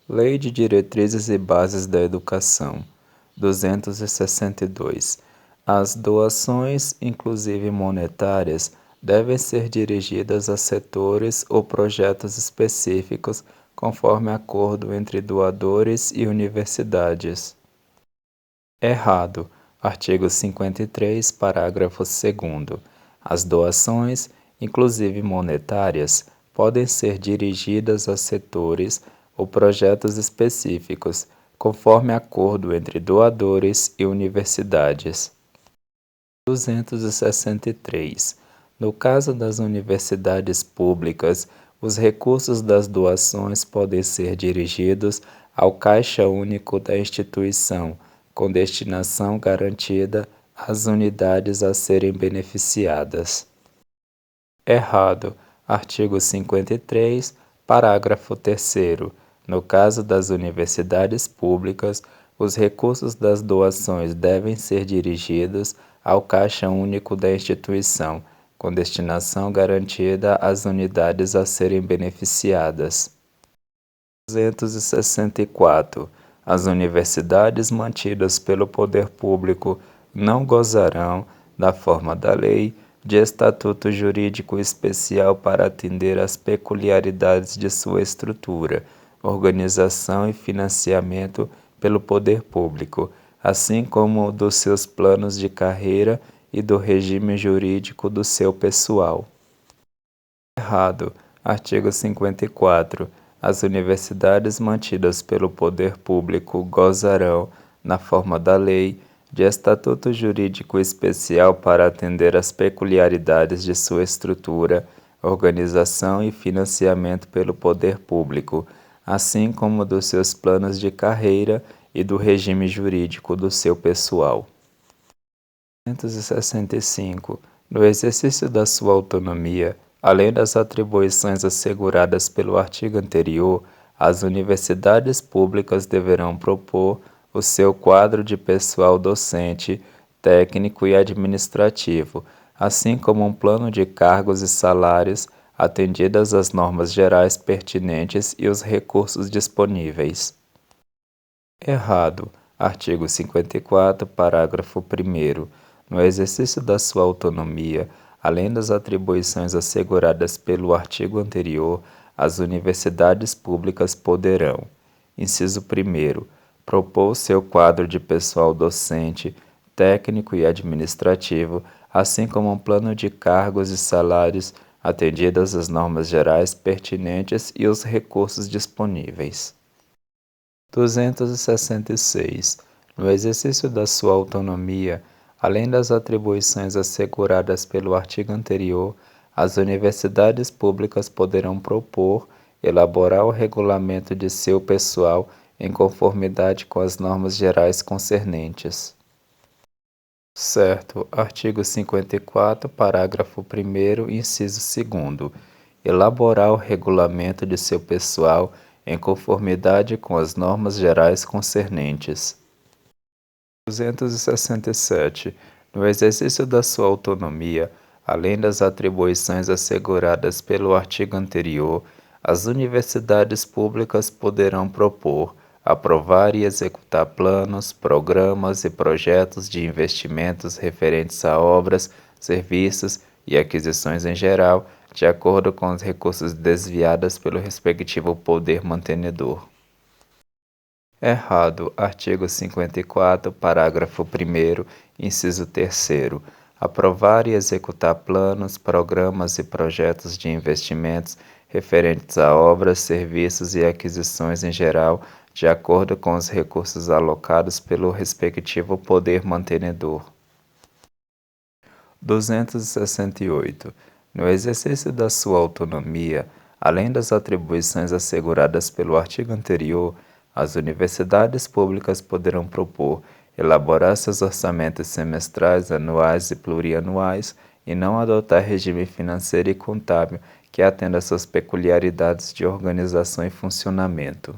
Lei de Diretrizes e Bases da Educação, 262. As doações, inclusive monetárias, devem ser dirigidas a setores ou projetos específicos, conforme acordo entre doadores e universidades. Errado. Artigo 53, parágrafo 2º. As doações, inclusive monetárias, podem ser dirigidas a setores ou projetos específicos, conforme acordo entre doadores e universidades. 263. No caso das universidades públicas, os recursos das doações podem ser dirigidos ao Caixa Único da instituição, com destinação garantida às unidades a serem beneficiadas. Errado. Artigo 53, parágrafo 3º. No caso das universidades públicas, os recursos das doações devem ser dirigidos ao Caixa Único da instituição, com destinação garantida às unidades a serem beneficiadas. 264. As universidades mantidas pelo poder público não gozarão, da forma da lei, de estatuto jurídico especial para atender às peculiaridades de sua estrutura, organização e financiamento pelo poder público, assim como dos seus planos de carreira e do regime jurídico do seu pessoal. Errado. Artigo 54. As universidades mantidas pelo poder público gozarão, na forma da lei, de estatuto jurídico especial para atender às peculiaridades de sua estrutura, organização e financiamento pelo poder público, assim como dos seus planos de carreira e do regime jurídico do seu pessoal. 265. No exercício da sua autonomia, além das atribuições asseguradas pelo artigo anterior, as universidades públicas deverão propor o seu quadro de pessoal docente, técnico e administrativo, assim como um plano de cargos e salários, atendidas as normas gerais pertinentes e os recursos disponíveis. Errado. Artigo 54, parágrafo 1º. No exercício da sua autonomia, além das atribuições asseguradas pelo artigo anterior, as universidades públicas poderão: inciso 1º, propor seu quadro de pessoal docente, técnico e administrativo, assim como um plano de cargos e salários, atendidas as normas gerais pertinentes e os recursos disponíveis. 266. No exercício da sua autonomia, além das atribuições asseguradas pelo artigo anterior, as universidades públicas poderão propor, elaborar o regulamento de seu pessoal em conformidade com as normas gerais concernentes. Certo. Artigo 54, parágrafo 1º, inciso 2º. Elaborar o regulamento de seu pessoal em conformidade com as normas gerais concernentes. 267. No exercício da sua autonomia, além das atribuições asseguradas pelo artigo anterior, as universidades públicas poderão propor, aprovar e executar planos, programas e projetos de investimentos referentes a obras, serviços e aquisições em geral, de acordo com os recursos desviados pelo respectivo poder mantenedor. Errado. Artigo 54, parágrafo 1º, inciso 3º. Aprovar e executar planos, programas e projetos de investimentos referentes a obras, serviços e aquisições em geral, de acordo com os recursos alocados pelo respectivo poder mantenedor. 268. No exercício da sua autonomia, além das atribuições asseguradas pelo artigo anterior, as universidades públicas poderão propor, elaborar seus orçamentos semestrais, anuais e plurianuais e não adotar regime financeiro e contábil que atenda às suas peculiaridades de organização e funcionamento.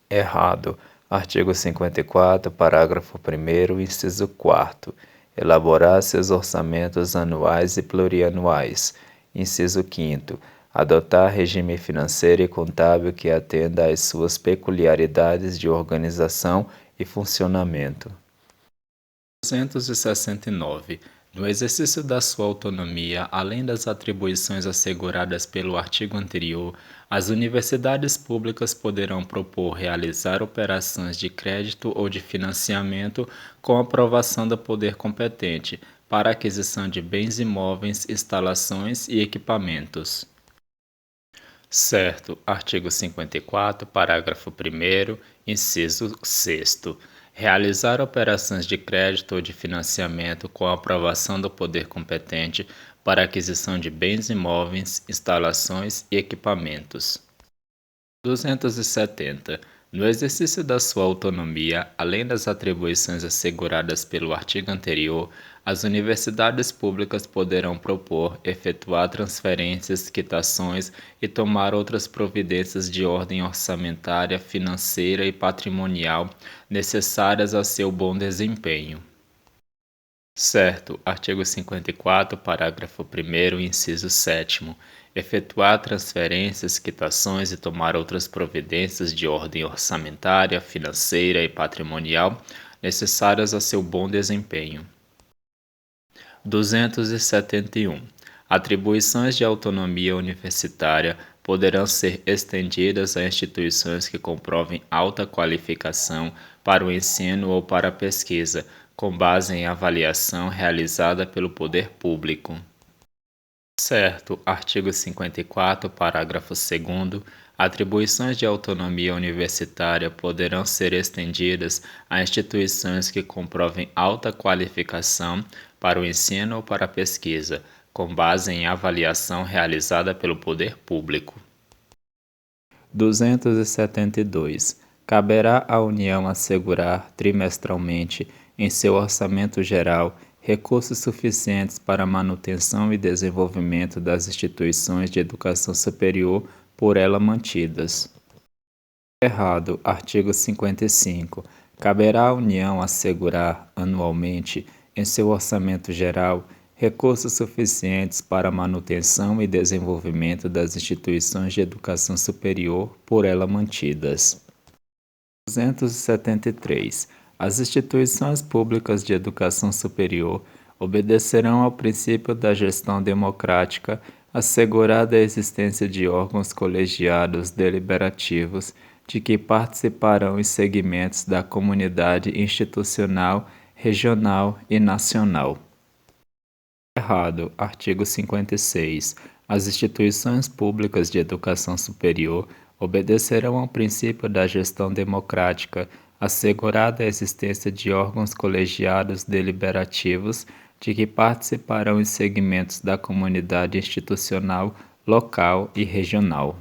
Errado. Artigo 54, parágrafo 1º, inciso 4º. Elaborar seus orçamentos anuais e plurianuais. Inciso 5º. Adotar regime financeiro e contábil que atenda às suas peculiaridades de organização e funcionamento. 269. No exercício da sua autonomia, além das atribuições asseguradas pelo artigo anterior, as universidades públicas poderão propor realizar operações de crédito ou de financiamento com aprovação do poder competente para aquisição de bens imóveis, instalações e equipamentos. Certo. Artigo 54, parágrafo 1º, inciso 6º. Realizar operações de crédito ou de financiamento com a aprovação do poder competente para aquisição de bens imóveis, instalações e equipamentos. 270. No exercício da sua autonomia, além das atribuições asseguradas pelo artigo anterior, as universidades públicas poderão propor, efetuar transferências, quitações e tomar outras providências de ordem orçamentária, financeira e patrimonial necessárias a seu bom desempenho. Certo. Artigo 54, parágrafo 1º, inciso 7º. Efetuar transferências, quitações e tomar outras providências de ordem orçamentária, financeira e patrimonial necessárias a seu bom desempenho. 271. Atribuições de autonomia universitária poderão ser estendidas a instituições que comprovem alta qualificação para o ensino ou para a pesquisa, com base em avaliação realizada pelo poder público. Certo. Artigo 54, parágrafo 2º. Atribuições de autonomia universitária poderão ser estendidas a instituições que comprovem alta qualificação para o ensino ou para a pesquisa, com base em avaliação realizada pelo poder público. 272. Caberá à União assegurar trimestralmente, em seu orçamento geral, recursos suficientes para a manutenção e desenvolvimento das instituições de educação superior por ela mantidas. Errado. Artigo 55. Caberá à União assegurar, anualmente, em seu orçamento geral, recursos suficientes para a manutenção e desenvolvimento das instituições de educação superior por ela mantidas. 273. As instituições públicas de educação superior obedecerão ao princípio da gestão democrática, assegurada a existência de órgãos colegiados deliberativos, de que participarão os segmentos da comunidade institucional, regional e nacional. Errado. Artigo 56. As instituições públicas de educação superior obedecerão ao princípio da gestão democrática, assegurada a existência de órgãos colegiados deliberativos, de que participarão os segmentos da comunidade institucional, local e regional.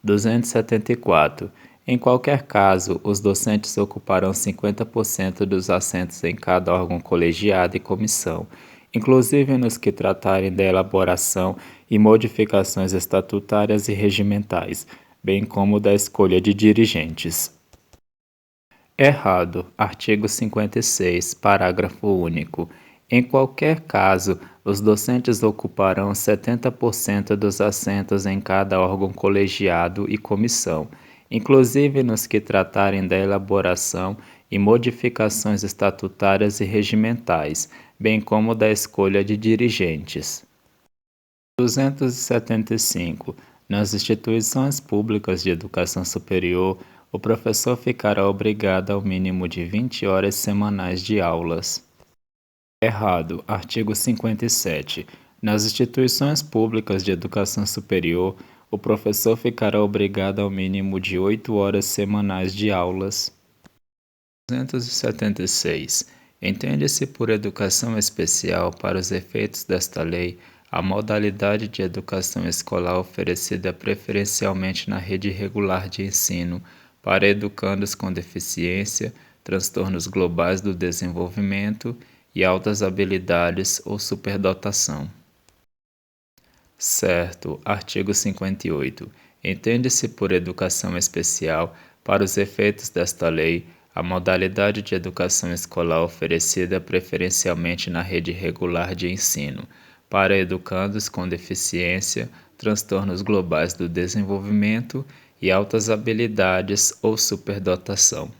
274. Em qualquer caso, os docentes ocuparão 50% dos assentos em cada órgão colegiado e comissão, inclusive nos que tratarem da elaboração e modificações estatutárias e regimentais, bem como da escolha de dirigentes. Errado. Artigo 56, parágrafo único. Em qualquer caso, os docentes ocuparão 70% dos assentos em cada órgão colegiado e comissão, inclusive nos que tratarem da elaboração e modificações estatutárias e regimentais, bem como da escolha de dirigentes. 275. Nas instituições públicas de educação superior, o professor ficará obrigado ao mínimo de 20 horas semanais de aulas. Errado. Artigo 57. Nas instituições públicas de educação superior, o professor ficará obrigado ao mínimo de 8 horas semanais de aulas. 276. Entende-se por educação especial, para os efeitos desta lei, a modalidade de educação escolar oferecida preferencialmente na rede regular de ensino para educandos com deficiência, transtornos globais do desenvolvimento e altas habilidades ou superdotação. Certo. Artigo 58. Entende-se por educação especial, para os efeitos desta lei, a modalidade de educação escolar oferecida preferencialmente na rede regular de ensino, para educandos com deficiência, transtornos globais do desenvolvimento e altas habilidades ou superdotação.